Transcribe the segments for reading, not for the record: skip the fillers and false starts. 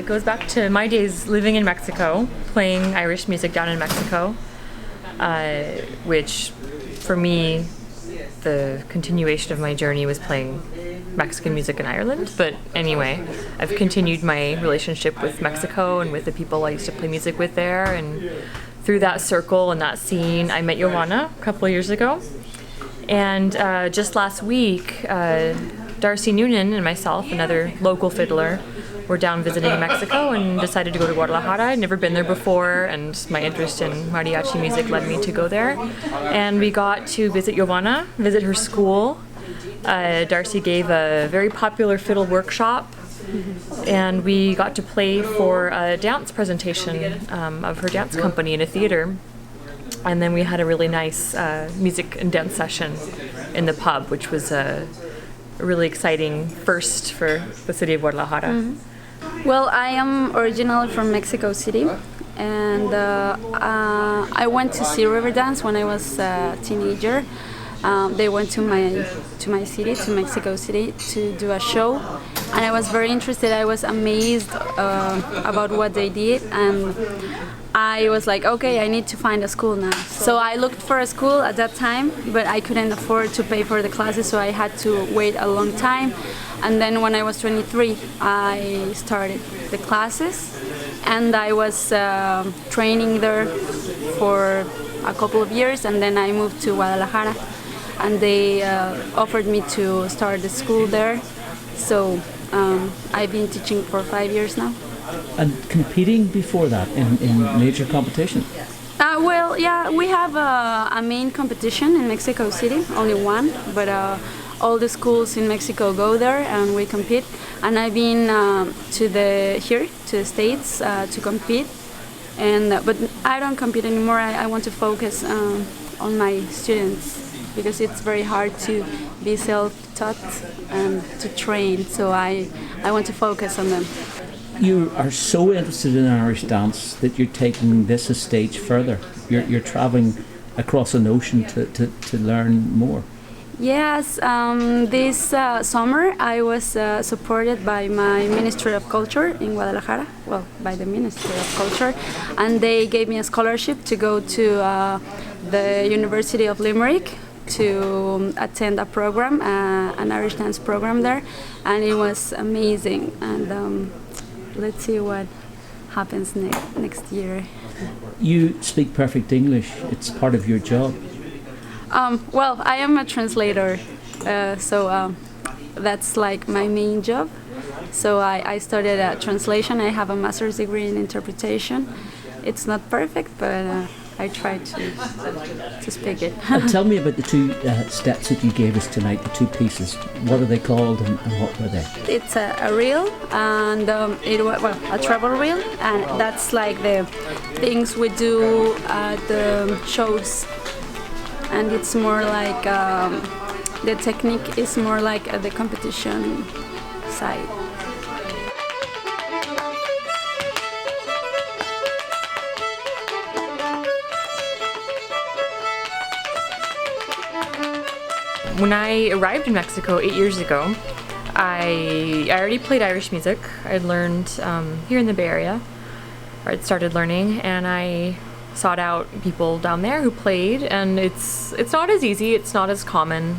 goes back to my days living in Mexico, playing Irish music down in Mexico, which for me, the continuation of my journey was playing Mexican music in Ireland. But anyway, I've continued my relationship with Mexico and with the people I used to play music with there. And through that circle and that scene, I met Yovanna a couple of years ago. And just last week, Darcy Noonan and myself, another local fiddler, were down visiting Mexico and decided to go to Guadalajara. I'd never been there before, and my interest in mariachi music led me to go there. And we got to visit Yovanna, visit her school. Darcy gave a very popular fiddle workshop, and we got to play for a dance presentation of her dance company in a theater. And then we had a really nice music and dance session in the pub, which was a really exciting first for the city of Guadalajara. Mm-hmm. Well, I am originally from Mexico City, and I went to see Riverdance when I was a teenager. They went to my city, to Mexico City, to do a show, and I was very interested. I was amazed about what they did, and I was like, okay, I need to find a school now. So I looked for a school at that time, but I couldn't afford to pay for the classes, so I had to wait a long time. And then when I was 23, I started the classes, and I was training there for a couple of years, and then I moved to Guadalajara, and they offered me to start the school there. So I've been teaching for 5 years now. And competing before that in major competition? Well, yeah, we have a main competition in Mexico City, only one, but all the schools in Mexico go there and we compete. And I've been to the States to compete, but I don't compete anymore. I want to focus on my students because it's very hard to be self-taught and to train. So I want to focus on them. You are so interested in Irish dance that you're taking this a stage further. You're traveling across an ocean to learn more. Yes, this summer I was supported by my Ministry of Culture in Guadalajara, by the Ministry of Culture, and they gave me a scholarship to go to the University of Limerick to attend a program, an Irish dance program there, and it was amazing. And let's see what happens next year. You speak perfect English. It's part of your job. Well, I am a translator, so that's like my main job. So I studied translation. I have a master's degree in interpretation. It's not perfect, but I try to speak it. Tell me about the two steps that you gave us tonight, the two pieces. What are they called and what were they? It's a reel and a travel reel, and that's like the things we do at the shows. And it's more like the technique is more like the competition side. When I arrived in Mexico 8 years ago, I already played Irish music. I'd learned here in the Bay Area, or I'd started learning, and I sought out people down there who played, and it's not as easy, it's not as common.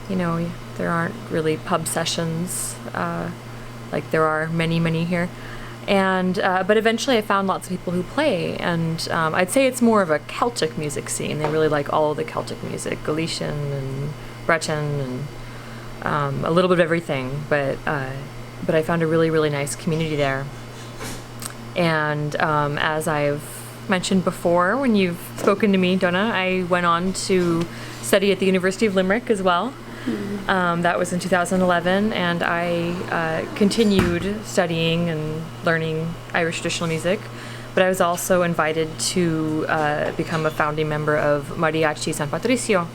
There aren't really pub sessions like there are many here. And but eventually I found lots of people who play, and I'd say it's more of a Celtic music scene. They really like all of the Celtic music, Galician and Breton and a little bit of everything. But I found a really nice community there. And as I've mentioned before, when you've spoken to me, Donna, I went on to study at the University of Limerick as well. That was in 2011, and I continued studying and learning Irish traditional music, but I was also invited to become a founding member of Mariachi San Patricio.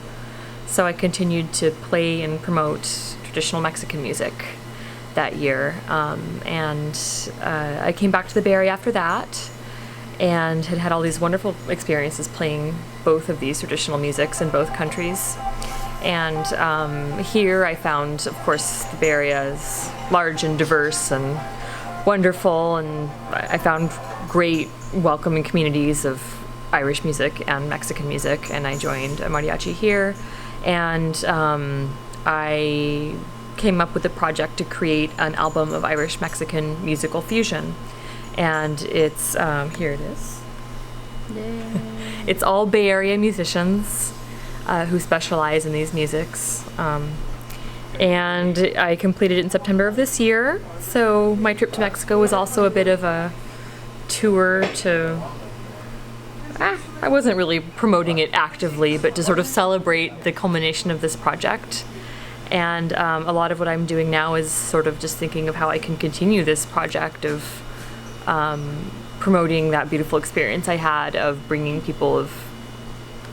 So I continued to play and promote traditional Mexican music that year, and I came back to the Bay Area after that and had all these wonderful experiences playing both of these traditional musics in both countries. And here I found, of course, the Bay Area is large and diverse and wonderful, and I found great welcoming communities of Irish music and Mexican music, and I joined a mariachi here, and I came up with a project to create an album of Irish Mexican musical fusion, and it's here it is. Yeah. It's all Bay Area musicians who specialize in these musics. And I completed it in September of this year. So my trip to Mexico was also a bit of a tour to, I wasn't really promoting it actively, but to sort of celebrate the culmination of this project. And a lot of what I'm doing now is sort of just thinking of how I can continue this project of promoting that beautiful experience I had of bringing people of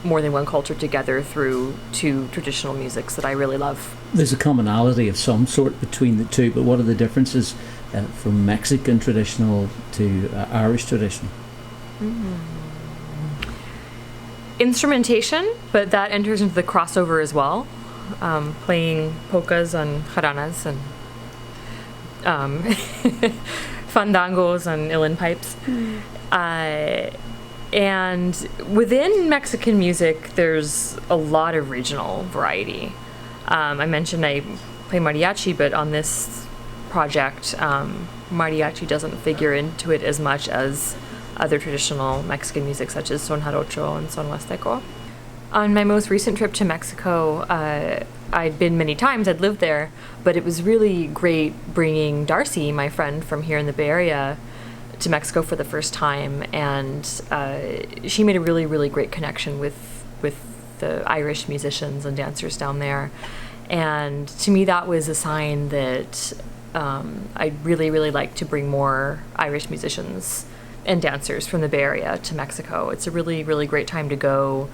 more than one culture together through two traditional musics that I really love. There's a commonality of some sort between the two, but what are the differences from Mexican traditional to Irish traditional? Instrumentation, but that enters into the crossover as well. Playing polkas and jaranas and fandangos and uilleann pipes. And within Mexican music, there's a lot of regional variety. I mentioned I play mariachi, but on this project, mariachi doesn't figure into it as much as other traditional Mexican music, such as son jarocho and son huasteco. On my most recent trip to Mexico, I'd been many times, I'd lived there, but it was really great bringing Darcy, my friend from here in the Bay Area, to Mexico for the first time, and she made a really, really great connection with the Irish musicians and dancers down there. And to me, that was a sign that I'd really, really like to bring more Irish musicians and dancers from the Bay Area to Mexico. It's a really, really great time to go.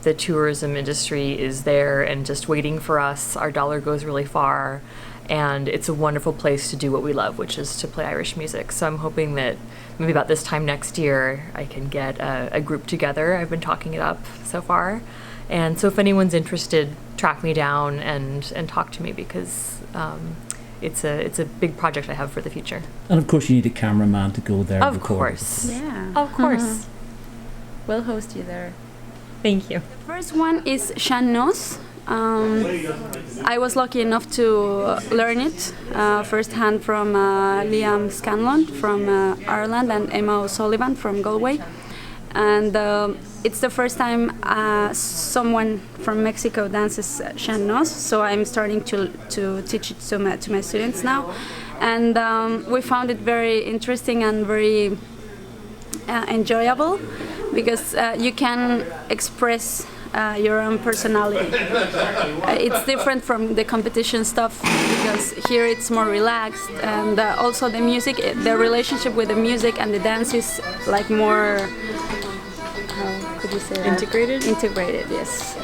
The tourism industry is there and just waiting for us. Our dollar goes really far, and it's a wonderful place to do what we love, which is to play Irish music. So I'm hoping that maybe about this time next year I can get a group together. I've been talking it up so far, and so if anyone's interested, track me down and talk to me, because it's a big project I have for the future. And of course you need a cameraman to go there. Of course. Yeah. Of course. We'll host you there. Thank you. The first one is Shannos. I was lucky enough to learn it firsthand from Liam Scanlon from Ireland and Emma O'Sullivan from Galway. And it's the first time someone from Mexico dances Shannos, so I'm starting to teach it to my students now. And we found it very interesting and very enjoyable, because you can express your own personality. It's different from the competition stuff, because here it's more relaxed, and also the music, the relationship with the music and the dance is like more, how could you say that? Integrated? Integrated, yes.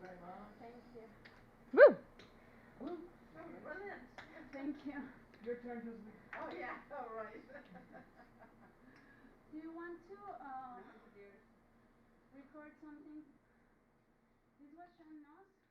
Thank you. Woo! Thank you. Your turn, Josephine. Oh, yeah, all right. Do you want to record something? This was Sean Noss.